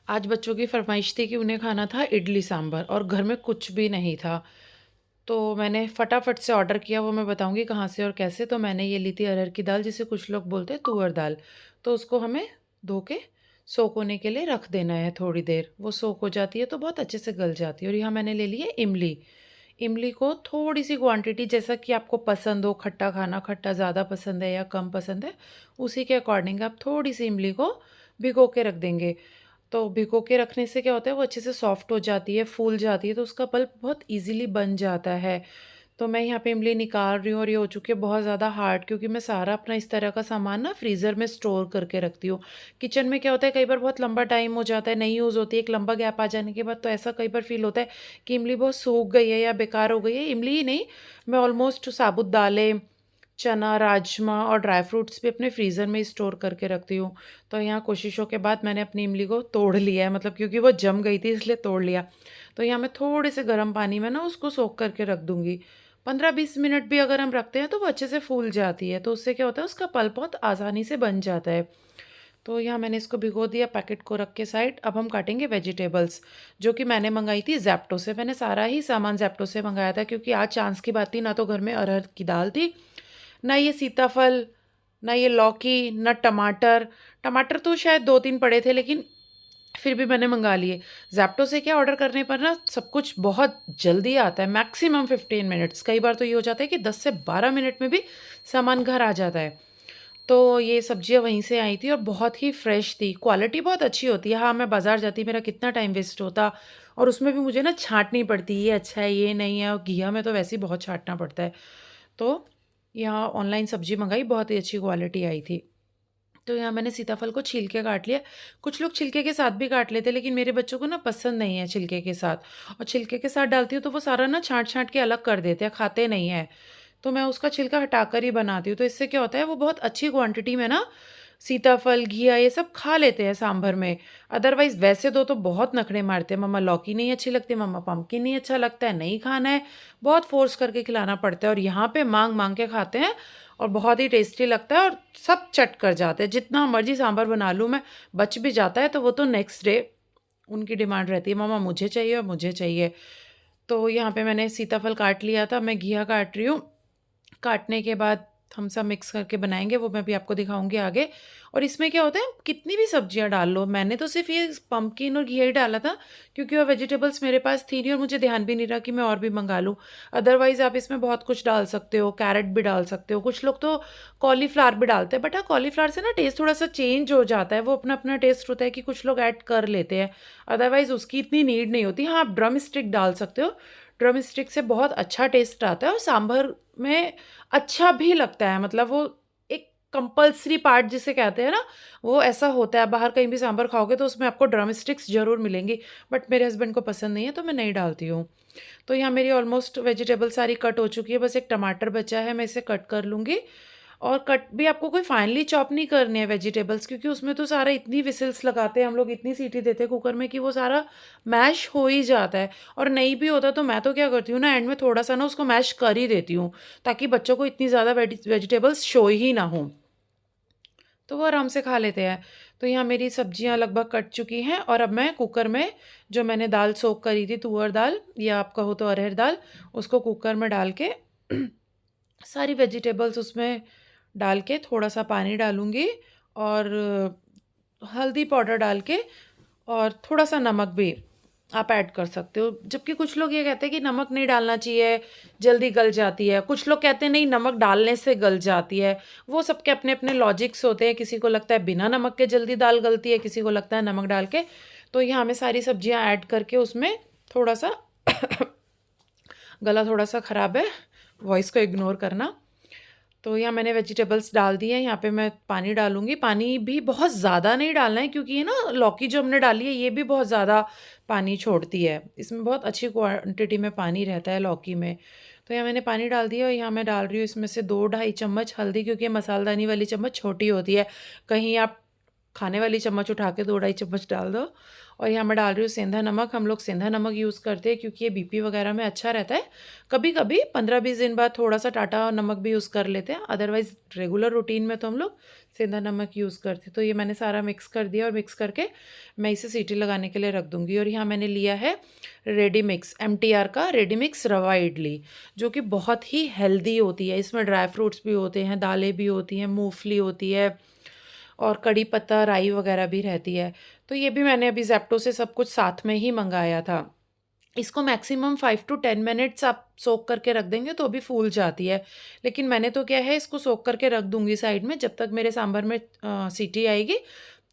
आज बच्चों की फरमाइश थी कि उन्हें खाना था इडली सांभर और घर में कुछ भी नहीं था। तो मैंने फटाफट से ऑर्डर किया, वो मैं बताऊँगी कहाँ से और कैसे। तो मैंने ये ली थी अरहर की दाल, जिसे कुछ लोग बोलते हैं तुअर दाल। तो उसको हमें धो के सोक होने के लिए रख देना है थोड़ी देर। वो सोक हो जाती है तो बहुत अच्छे से गल जाती है। और यहाँ मैंने ले ली है इमली। इमली को थोड़ी-सी क्वांटिटी, जैसा कि आपको पसंद हो, खट्टा खाना, खट्टा ज़्यादा पसंद है या कम पसंद है, उसी के अकॉर्डिंग आप थोड़ी-सी इमली को भिगो के रख देंगे। तो भिगो के रखने से क्या होता है, वो अच्छे से सॉफ्ट हो जाती है, फूल जाती है, तो उसका पल्प बहुत ईज़िली बन जाता है। तो मैं यहाँ पे इमली निकाल रही हूँ और ये हो चुकी है बहुत ज़्यादा हार्ड, क्योंकि मैं सारा अपना इस तरह का सामान ना फ्रीज़र में स्टोर करके रखती हूँ। किचन में क्या होता है, कई बार बहुत लंबा टाइम हो जाता है, नहीं यूज़ होती है, एक लंबा गैप आ जाने के बाद तो ऐसा कई बार फ़ील होता है कि इमली बहुत सूख गई है या बेकार हो गई है। इमली ही नहीं, मैं ऑलमोस्ट साबुत दालें, चना, राजमा और ड्राई फ्रूट्स भी अपने फ्रीज़र में ही स्टोर करके रखती हूँ। तो यहाँ कोशिशों के बाद मैंने अपनी इमली को तोड़ लिया है, मतलब क्योंकि वो जम गई थी इसलिए तोड़ लिया। तो यहाँ मैं थोड़े से गर्म पानी में ना उसको सोक करके रख दूँगी। 15-20 मिनट भी अगर हम रखते हैं तो वो अच्छे से फूल जाती है। तो उससे क्या होता है, उसका पल्प बहुत आसानी से बन जाता है। तो यहाँ मैंने इसको भिगो दिया, पैकेट को रख के साइड। अब हम काटेंगे वेजिटेबल्स, जो कि मैंने मंगाई थी ज़ेप्टो से। मैंने सारा ही सामान ज़ेप्टो से मंगाया था, क्योंकि आज चांस की बात थी, ना तो घर में अरहर की दाल थी, ना ये सीताफल, ना ये लौकी, ना टमाटर। टमाटर तो शायद 2-3 पड़े थे, लेकिन फिर भी मैंने मँगा लिए। ज़ेप्टो से क्या, ऑर्डर करने पर ना सब कुछ बहुत जल्दी आता है, मैक्सिमम 15 मिनट्स। कई बार तो ये हो जाता है कि 10 से 12 मिनट में भी सामान घर आ जाता है। तो ये सब्जियाँ वहीं से आई थी और बहुत ही फ्रेश थी, क्वालिटी बहुत अच्छी होती है। हाँ, मैं बाज़ार जाती मेरा कितना टाइम वेस्ट होता, और उसमें भी मुझे ना छाँटनी पड़ती, ये अच्छा है, ये नहीं है, और घिया में तो वैसे ही बहुत छाँटना पड़ता है। तो यहाँ ऑनलाइन सब्ज़ी मँगाई, बहुत ही अच्छी क्वालिटी आई थी। तो यहाँ मैंने सीताफल को छील के काट लिया। कुछ लोग छिलके के साथ भी काट लेते हैं, लेकिन मेरे बच्चों को ना पसंद नहीं है छिलके के साथ, और छिलके के साथ डालती हूँ तो वो सारा ना छाँट-छाँट के अलग कर देते हैं, खाते नहीं हैं। तो मैं उसका छिलका हटाकर ही बनाती हूँ। तो इससे क्या होता है, वो बहुत अच्छी क्वांटिटी में ना सीताफल, घिया ये सब खा लेते हैं सांभर में। अदरवाइज़ वैसे तो बहुत नखरे मारते हैं, मम्मा लौकी नहीं अच्छी लगती, मम्मा पम्पकिन नहीं अच्छा लगता है, नहीं खाना है। बहुत फ़ोर्स करके खिलाना पड़ता है, और यहाँ पे माँग-माँग के खाते हैं और बहुत ही टेस्टी लगता है और सब चट कर जाते हैं। जितना मर्ज़ी सांभर बना लूँ मैं, बच भी जाता है तो वो तो नेक्स्ट डे उनकी डिमांड रहती है, मम्मा मुझे चाहिए और मुझे चाहिए। तो यहाँ पे मैंने सीताफल काट लिया था, मैं घिया काट रही हूँ। काटने के बाद हम सब मिक्स करके बनाएँगे, वो मैं भी आपको दिखाऊँगी आगे। और इसमें क्या होता है, कितनी भी सब्जियाँ डाल लो, मैंने तो सिर्फ़ ये पम्पकिन और घिया ही डाला था, क्योंकि और वेजिटेबल्स मेरे पास थी नहीं और मुझे ध्यान भी नहीं रहा कि मैं और भी मँगा लूँ। अदरवाइज़ आप इसमें बहुत कुछ डाल सकते हो, कैरट भी डाल सकते हो, कुछ लोग तो कॉलीफ्लावर भी डालते हैं। बट हाँ, कॉलीफ्लावर से ना टेस्ट थोड़ा-सा चेंज हो जाता है, वो अपना-अपना टेस्ट होता है कि कुछ लोग ऐड कर लेते हैं। अदरवाइज़ उसकी इतनी नीड नहीं होती। हाँ, आप ड्रम स्टिक डाल सकते हो, ड्रम स्टिक से बहुत अच्छा टेस्ट आता है और सांभर में अच्छा भी लगता है, मतलब वो एक कंपल्सरी पार्ट जिसे कहते हैं ना, वो ऐसा होता है। आप बाहर कहीं भी सांभर खाओगे तो उसमें आपको ड्रम स्टिक्स ज़रूर मिलेंगी, बट मेरे हस्बैंड को पसंद नहीं है तो मैं नहीं डालती हूँ। तो यहाँ मेरी ऑलमोस्ट वेजिटेबल सारी कट हो चुकी है, बस एक टमाटर बचा है, मैं इसे कट कर लूँगी। और कट भी आपको कोई फाइनली चॉप नहीं करने हैं वेजिटेबल्स, क्योंकि उसमें तो सारा इतनी विसिल्स लगाते हैं हम लोग, इतनी सीटी देते हैं कुकर में कि वो सारा मैश हो ही जाता है। और नहीं भी होता तो मैं तो क्या करती हूँ ना, एंड में थोड़ा-सा ना उसको मैश कर ही देती हूँ, ताकि बच्चों को इतनी ज़्यादा वेजिटेबल्स शो ही ना हों, तो वो आराम से खा लेते हैं। तो यहाँ मेरी सब्जियाँ लगभग कट चुकी हैं और अब मैं कुकर में जो मैंने दाल सोक करी थी, तुअर दाल या आप कहो तो अरहर दाल, उसको कुकर में डाल के सारी वेजिटेबल्स उसमें डाल के थोड़ा-सा पानी डालूँगी और हल्दी पाउडर डाल के और थोड़ा-सा नमक भी आप ऐड कर सकते हो। जबकि कुछ लोग ये कहते हैं कि नमक नहीं डालना चाहिए, जल्दी गल जाती है। कुछ लोग कहते हैं नहीं, नमक डालने से गल जाती है। वो सबके अपने-अपने लॉजिक्स होते हैं। किसी को लगता है बिना नमक के जल्दी दाल गलती है, किसी को लगता है नमक डाल के। तो यहाँ मैं सारी सब्जियाँ ऐड करके उसमें थोड़ा-सा गला थोड़ा-सा ख़राब है, वॉइस को इग्नोर करना। तो यहाँ मैंने वेजिटेबल्स डाल दिए हैं, यहाँ पे मैं पानी डालूँगी। पानी भी बहुत ज़्यादा नहीं डालना है, क्योंकि ये ना लौकी जो हमने डाली है ये भी बहुत ज़्यादा पानी छोड़ती है। इसमें बहुत अच्छी क्वांटिटी में पानी रहता है लौकी में। तो यहाँ मैंने पानी डाल दिया और यहाँ मैं डाल रही हूँ इसमें से 2 ढाई चम्मच हल्दी, क्योंकि ये मसालदानी वाली चम्मच छोटी होती है। कहीं आप खाने वाली चम्मच उठा के 2 ढाई चम्मच डाल दो। और यहाँ मैं डाल रही हूँ सेंधा नमक। हम लोग सेंधा नमक यूज़ करते हैं क्योंकि ये बीपी वगैरह में अच्छा रहता है। कभी-कभी 15-20 दिन बाद थोड़ा-सा टाटा नमक भी यूज़ कर लेते हैं, अदरवाइज़ रेगुलर रूटीन में तो हम लोग सेंधा नमक यूज़ करते हैं। तो ये मैंने सारा मिक्स कर दिया और मिक्स करके मैं इसे सीटी लगाने के लिए रख दूँगी। और यहाँ मैंने लिया है रेडी मिक्स, एमटीआर का रेडी मिक्स रवा इडली, जो कि बहुत ही हेल्दी होती है। इसमें ड्राई फ्रूट्स भी होते हैं, दालें भी होती हैं, मूँगफली होती है और कड़ी पत्ता, राई वगैरह भी रहती है। तो ये भी मैंने अभी ज़ेप्टो से सब कुछ साथ में ही मँगाया था। इसको मैक्सिमम 5 टू 10 मिनट्स आप सोक करके रख देंगे तो भी फूल जाती है। लेकिन मैंने तो क्या है, इसको सोक करके रख दूँगी साइड में, जब तक मेरे सांभर में सीटी आएगी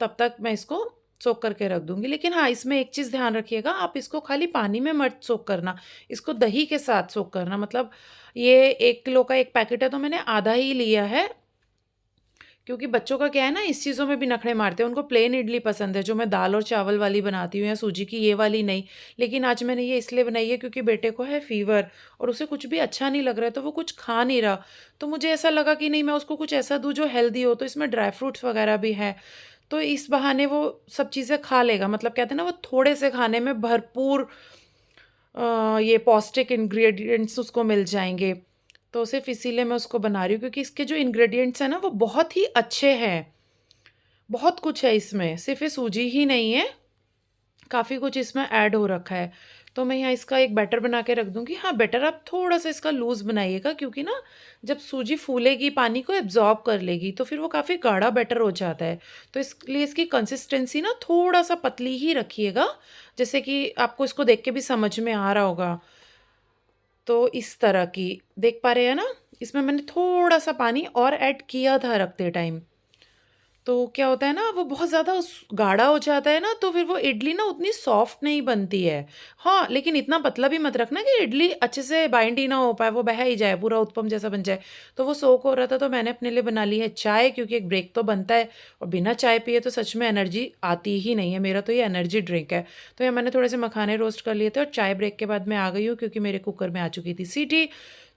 तब तक मैं इसको सोक करके रख दूँगी। लेकिन हाँ, इसमें एक चीज़ ध्यान रखिएगा, आप इसको खाली पानी में मत सोक करना, इसको दही के साथ सोक करना। मतलब ये 1 किलो का 1 पैकेट है तो मैंने आधा ही लिया है, क्योंकि बच्चों का क्या है ना, इस चीज़ों में भी नखरे मारते हैं। उनको प्लेन इडली पसंद है, जो मैं दाल और चावल वाली बनाती हूँ या सूजी की, ये वाली नहीं। लेकिन आज मैंने ये इसलिए बनाई है क्योंकि बेटे को है फ़ीवर और उसे कुछ भी अच्छा नहीं लग रहा है, तो वो कुछ खा नहीं रहा। तो मुझे ऐसा लगा कि नहीं, मैं उसको कुछ ऐसा दूँ जो हेल्दी हो। तो इसमें ड्राई फ्रूट्स वगैरह भी हैं, तो इस बहाने वो सब चीज़ें खा लेगा। मतलब कहते हैं ना, वो थोड़े से खाने में भरपूर ये पौष्टिक इंग्रेडिएंट्स उसको मिल जाएँगे। तो सिर्फ़ इसीलिए मैं उसको बना रही हूँ, क्योंकि इसके जो इंग्रेडिएंट्स हैं ना, वो बहुत ही अच्छे हैं। बहुत कुछ है इसमें, सिर्फ़ ये सूजी ही नहीं है, काफ़ी कुछ इसमें ऐड हो रखा है। तो मैं यहाँ इसका एक बैटर बना के रख दूँगी। हाँ, बैटर आप थोड़ा-सा इसका लूज़ बनाइएगा, क्योंकि ना जब सूजी फूलेगी, पानी को एब्ज़ॉर्ब कर लेगी, तो फिर वो काफ़ी गाढ़ा बैटर हो जाता है। तो इसलिए इसकी कंसिस्टेंसी ना थोड़ा-सा पतली ही रखिएगा, जैसे कि आपको इसको देख के भी समझ में आ रहा होगा। तो इस तरह की देख पा रहे हैं ना? इसमें मैंने थोड़ा-सा पानी और ऐड किया था रखते टाइम। तो क्या होता है ना, वो बहुत ज़्यादा गाढ़ा हो जाता है ना, तो फिर वो इडली ना उतनी सॉफ्ट नहीं बनती है। हाँ, लेकिन इतना पतला भी मत रखना कि इडली अच्छे से बाइंड ही ना हो पाए, वो बह ही जाए, पूरा उत्पम जैसा बन जाए। तो वो सोक हो रहा था, तो मैंने अपने लिए बना ली है चाय, क्योंकि एक ब्रेक तो बनता है और बिना चाय पिए तो सच में एनर्जी आती ही नहीं है। मेरा तो ये एनर्जी ड्रिंक है। तो ये मैंने थोड़े से मखाने रोस्ट कर लिए थे और चाय ब्रेक के बाद मैं आ गई हूँ, क्योंकि मेरे कुकर में आ चुकी थी सीटी।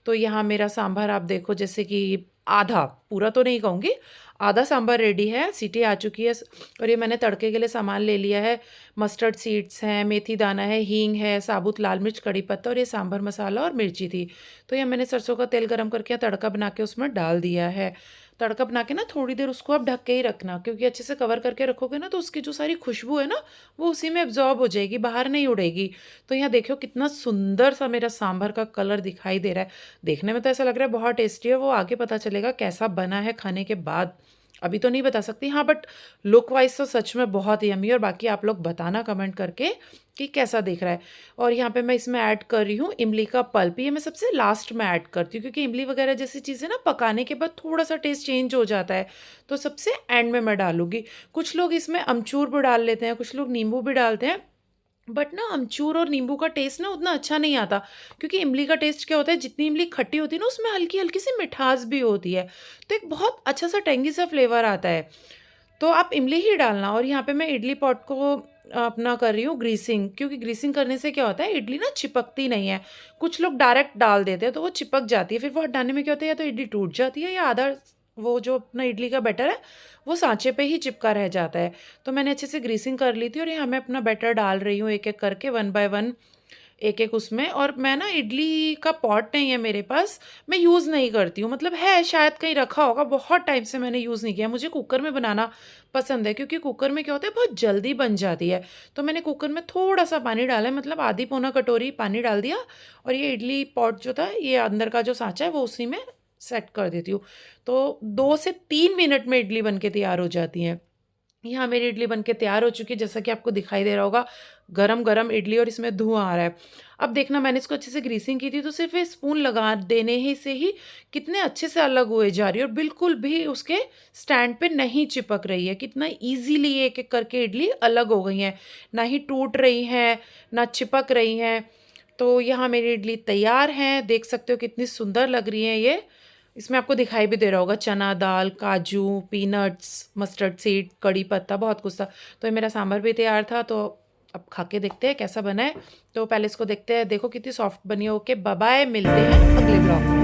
तो यहाँ मेरा सांभर आप देखो, जैसे कि आधा, पूरा तो नहीं कहूँगी, आधा सांभर रेडी है, सीटी आ चुकी है। और ये मैंने तड़के के लिए सामान ले लिया है। मस्टर्ड सीड्स हैं, मेथी दाना है, हींग है, साबुत लाल मिर्च, कड़ी पत्ता और ये सांभर मसाला और मिर्ची थी। तो ये मैंने सरसों का तेल गरम करके तड़का बना के उसमें डाल दिया है। तड़का बना के ना थोड़ी देर उसको आप ढक के ही रखना, क्योंकि अच्छे से कवर करके रखोगे ना, तो उसकी जो सारी खुशबू है ना, वो उसी में एब्जॉर्ब हो जाएगी, बाहर नहीं उड़ेगी। तो यहाँ देखो कितना सुंदर सा मेरा सांभर का कलर दिखाई दे रहा है। देखने में तो ऐसा लग रहा है बहुत टेस्टी है, वो आगे पता चलेगा कैसा बना है खाने के बाद। अभी तो नहीं बता सकती, हाँ, बट लुक वाइज़ तो सच में बहुत यम्मी। और बाकी आप लोग बताना कमेंट करके कि कैसा दिख रहा है। और यहाँ पे मैं इसमें ऐड कर रही हूँ इमली का पल्प। ये मैं सबसे लास्ट में ऐड करती हूँ, क्योंकि इमली वगैरह जैसी चीज़ें ना पकाने के बाद थोड़ा-सा टेस्ट चेंज हो जाता है, तो सबसे एंड में मैं डालूँगी। कुछ लोग इसमें अमचूर भी डाल लेते हैं, कुछ लोग नींबू भी डालते हैं। बट ना अमचूर और नींबू का टेस्ट ना उतना अच्छा नहीं आता, क्योंकि इमली का टेस्ट क्या होता है, जितनी इमली खट्टी होती है ना, उसमें हल्की हल्की सी मिठास भी होती है, तो एक बहुत अच्छा सा टेंगी सा फ्लेवर आता है। तो आप इमली ही डालना। और यहाँ पे मैं इडली पॉट को अपना कर रही हूँ ग्रीसिंग, क्योंकि ग्रीसिंग करने से क्या होता है, इडली ना चिपकती नहीं है। कुछ लोग डायरेक्ट डाल देते हैं तो वो चिपक जाती है, फिर वो हटाने में क्या होता है, या तो इडली टूट जाती है या आधा वो जो अपना इडली का बैटर है वो सांचे पे ही चिपका रह जाता है। तो मैंने अच्छे से ग्रीसिंग कर ली थी और यहाँ मैं अपना बैटर डाल रही हूँ एक एक करके, वन बाय वन, एक एक उसमें। और मैं ना, इडली का पॉट नहीं है मेरे पास, मैं यूज़ नहीं करती हूँ। मतलब है, शायद कहीं रखा होगा, बहुत टाइम से मैंने यूज़ नहीं किया। मुझे कुकर में बनाना पसंद है, क्योंकि कुकर में क्या होता है, बहुत जल्दी बन जाती है। तो मैंने कुकर में थोड़ा सा पानी डाला है, मतलब आधी पौना कटोरी पानी डाल दिया। और ये इडली पॉट जो था, ये अंदर का जो सांचा है, वो उसी में सेट कर देती हूँ। तो 2 से 3 मिनट में इडली बन के तैयार हो जाती हैं। यहाँ मेरी इडली बनके तैयार हो चुकी है, जैसा कि आपको दिखाई दे रहा होगा, गरम-गरम इडली और इसमें धुआँ आ रहा है। अब देखना, मैंने इसको अच्छे से ग्रीसिंग की थी, तो सिर्फ़ ये स्पून लगा देने ही से ही कितने अच्छे से अलग हुए जा रही है और बिल्कुल भी उसके स्टैंड पे नहीं चिपक रही है। कितना ईज़िली ये एक-एक करके इडली अलग हो गई हैं, ना ही टूट रही हैं, ना चिपक रही हैं। तो यहाँ मेरी इडली तैयार हैं, देख सकते हो कितनी सुंदर लग रही हैं ये। इसमें आपको दिखाई भी दे रहा होगा चना दाल, काजू, पीनट्स, मस्टर्ड सीड, कड़ी पत्ता, बहुत कुछ था। तो ये मेरा सांभर भी तैयार था, तो अब खा के देखते हैं कैसा बना है। तो पहले इसको देखते हैं, देखो कितनी सॉफ्ट बनी है। ओके, बाय बाय, मिलते हैं अगले ब्लॉग में।